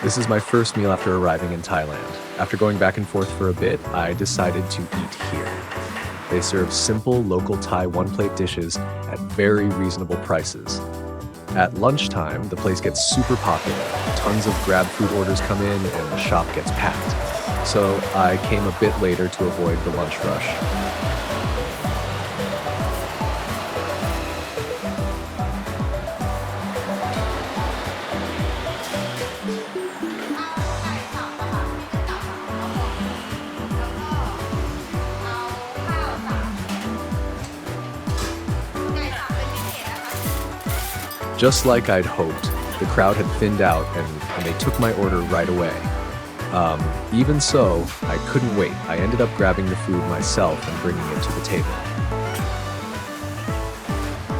This is my first meal after arriving in Thailand. After going back and forth for a bit, I decided to eat here. They serve simple, local Thai one-plate dishes at very reasonable prices. At lunchtime, the place gets super popular. Tons of grab food orders come in and the shop gets packed. So I came a bit later to avoid the lunch rush. Just like I'd hoped, the crowd had thinned out and they took my order right away. Even so, I couldn't wait. I ended up grabbing the food myself and bringing it to the table.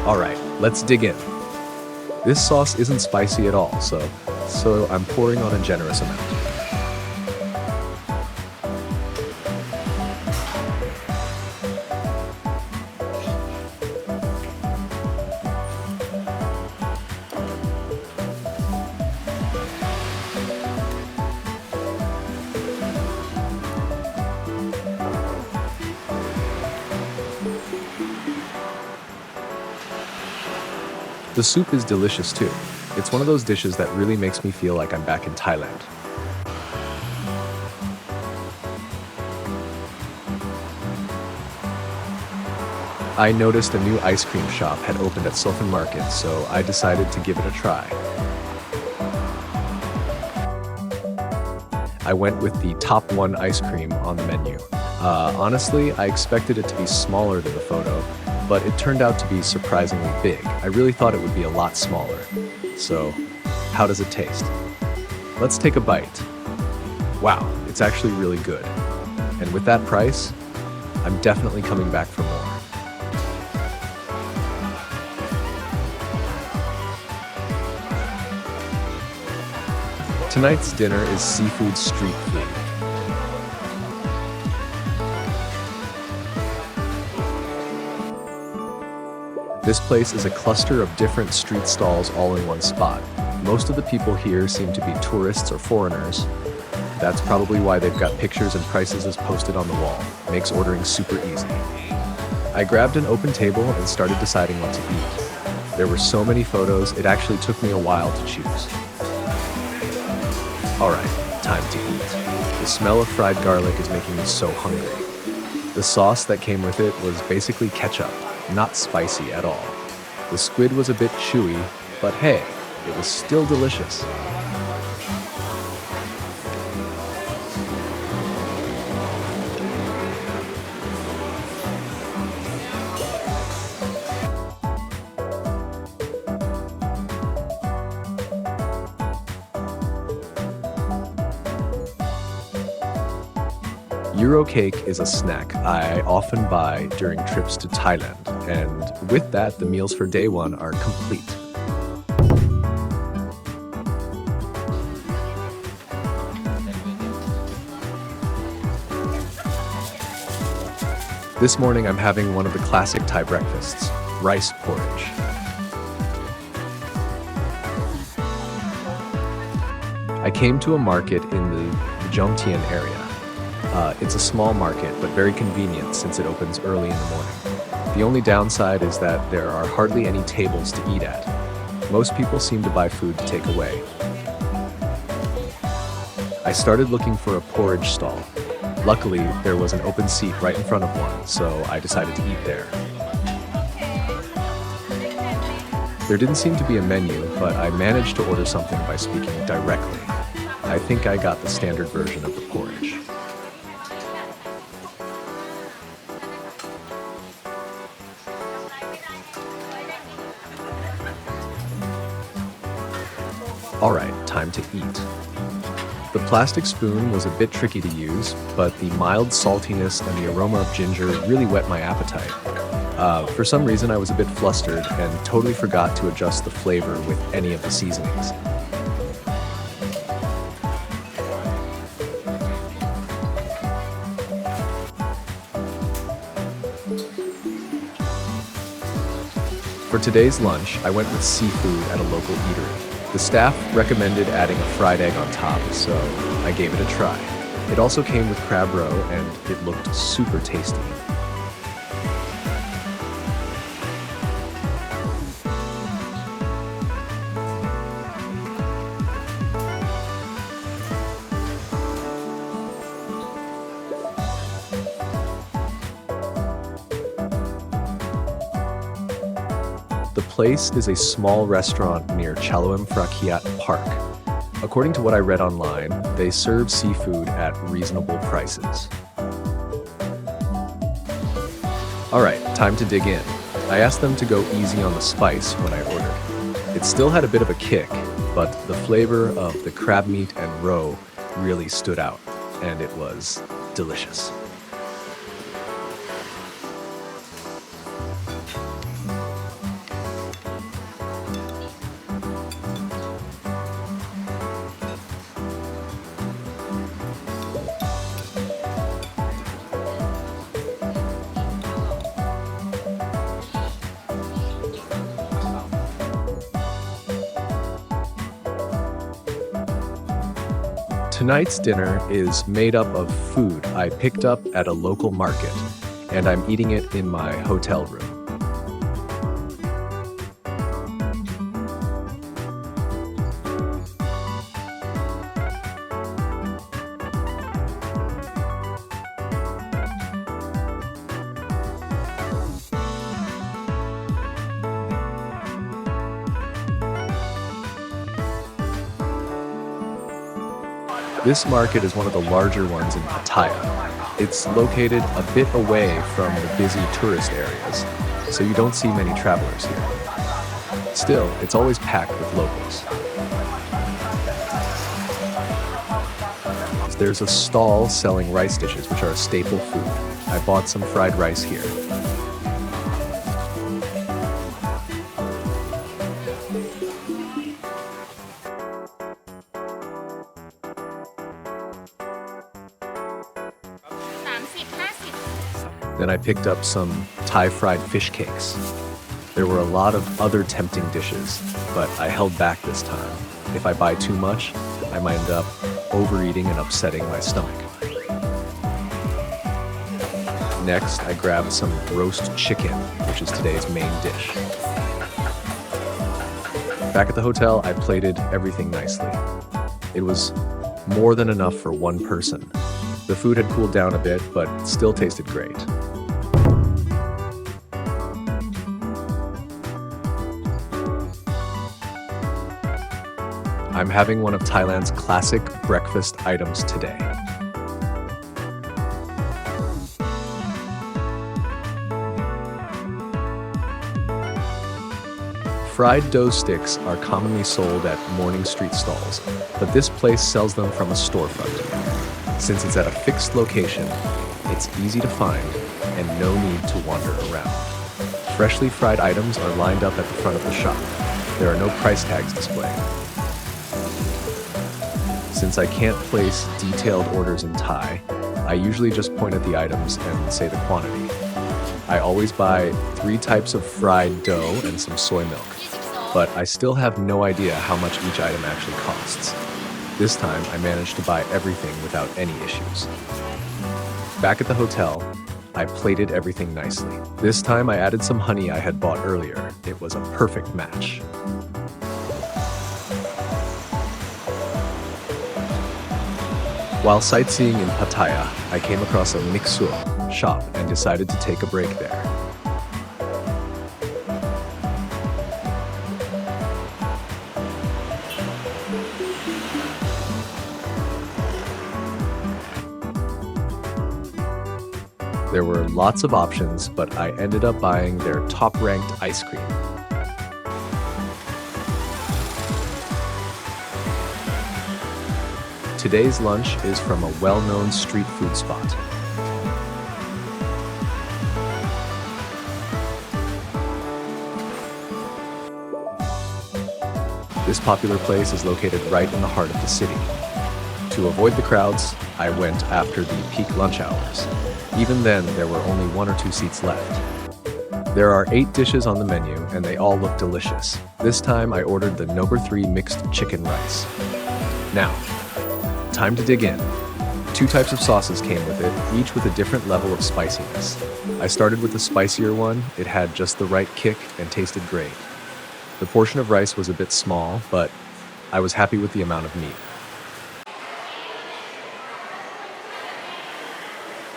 Alright, let's dig in. This sauce isn't spicy at all, so I'm pouring on a generous amount. The soup is delicious too. It's one of those dishes that really makes me feel like I'm back in Thailand. I noticed a new ice cream shop had opened at Sophon market, so I decided to give it a try. I went with the top one ice cream on the menu. Honestly, I expected it to be smaller than the photo, but it turned out to be surprisingly big. I really thought it would be a lot smaller. So, how does it taste? Let's take a bite. Wow, it's actually really good. And with that price, I'm definitely coming back for more. Tonight's dinner is seafood street food. This place is a cluster of different street stalls all in one spot. Most of the people here seem to be tourists or foreigners. That's probably why they've got pictures and prices as posted on the wall. Makes ordering super easy. I grabbed an open table and started deciding what to eat. There were so many photos, it actually took me a while to choose. Alright, time to eat. The smell of fried garlic is making me so hungry. The sauce that came with it was basically ketchup. Not spicy at all. The squid was a bit chewy, but hey, it was still delicious. Euro cake is a snack I often buy during trips to Thailand, and with that, the meals for day one are complete. This morning I'm having one of the classic Thai breakfasts, rice porridge. I came to a market in the Jomtien area. It's a small market, but very convenient since it opens early in the morning. The only downside is that there are hardly any tables to eat at. Most people seem to buy food to take away. I started looking for a porridge stall. Luckily, there was an open seat right in front of one, so I decided to eat there. There didn't seem to be a menu, but I managed to order something by speaking directly. I think I got the standard version of the porridge. Alright, time to eat. The plastic spoon was a bit tricky to use, but the mild saltiness and the aroma of ginger really whet my appetite. For some reason I was a bit flustered and totally forgot to adjust the flavor with any of the seasonings. For today's lunch, I went with seafood at a local eatery. The staff recommended adding a fried egg on top, so I gave it a try. It also came with crab roe, and it looked super tasty. The place is a small restaurant near Chaloem Phrakiat Park. According to what I read online, they serve seafood at reasonable prices. Alright, time to dig in. I asked them to go easy on the spice when I ordered. It still had a bit of a kick, but the flavor of the crab meat and roe really stood out, and it was delicious. Tonight's dinner is made up of food I picked up at a local market, and I'm eating it in my hotel room. This market is one of the larger ones in Pattaya. It's located a bit away from the busy tourist areas, so you don't see many travelers here. Still, it's always packed with locals. There's a stall selling rice dishes, which are a staple food. I bought some fried rice here. Then I picked up some Thai fried fish cakes. There were a lot of other tempting dishes, but I held back this time. If I buy too much, I might end up overeating and upsetting my stomach. Next, I grabbed some roast chicken, which is today's main dish. Back at the hotel, I plated everything nicely. It was more than enough for one person. The food had cooled down a bit, but still tasted great. I'm having one of Thailand's classic breakfast items today. Fried dough sticks are commonly sold at morning street stalls, but this place sells them from a storefront. Since it's at a fixed location, it's easy to find and no need to wander around. Freshly fried items are lined up at the front of the shop. There are no price tags displayed. Since I can't place detailed orders in Thai, I usually just point at the items and say the quantity. I always buy 3 types of fried dough and some soy milk, but I still have no idea how much each item actually costs. This time, I managed to buy everything without any issues. Back at the hotel, I plated everything nicely. This time, I added some honey I had bought earlier. It was a perfect match. While sightseeing in Pattaya, I came across a Mixue shop and decided to take a break there. There were lots of options, but I ended up buying their top-ranked ice cream. Today's lunch is from a well-known street food spot. This popular place is located right in the heart of the city. To avoid the crowds, I went after the peak lunch hours. Even then, there were only 1 or 2 seats left. There are 8 dishes on the menu, and they all look delicious. This time I ordered the number 3 mixed chicken rice. Now, time to dig in. 2 types of sauces came with it, each with a different level of spiciness. I started with the spicier one. It had just the right kick and tasted great. The portion of rice was a bit small, but I was happy with the amount of meat.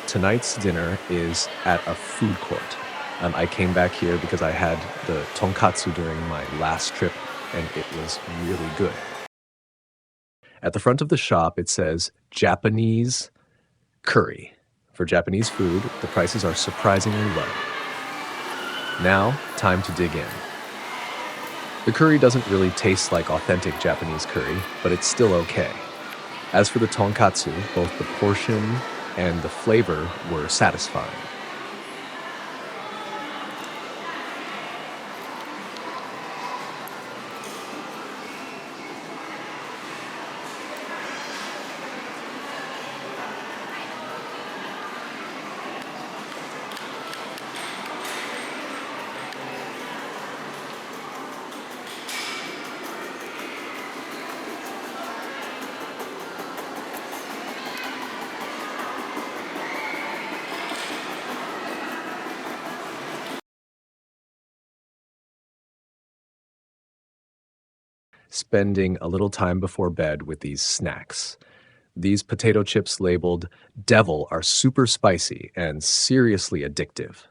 Tonight's dinner is at a food court. I came back here because I had the tonkatsu during my last trip, and it was really good. At the front of the shop, it says Japanese curry. For Japanese food, the prices are surprisingly low. Now, time to dig in. The curry doesn't really taste like authentic Japanese curry, but it's still okay. As for the tonkatsu, both the portion and the flavor were satisfying. Spending a little time before bed with these snacks. These potato chips labeled Devil are super spicy and seriously addictive.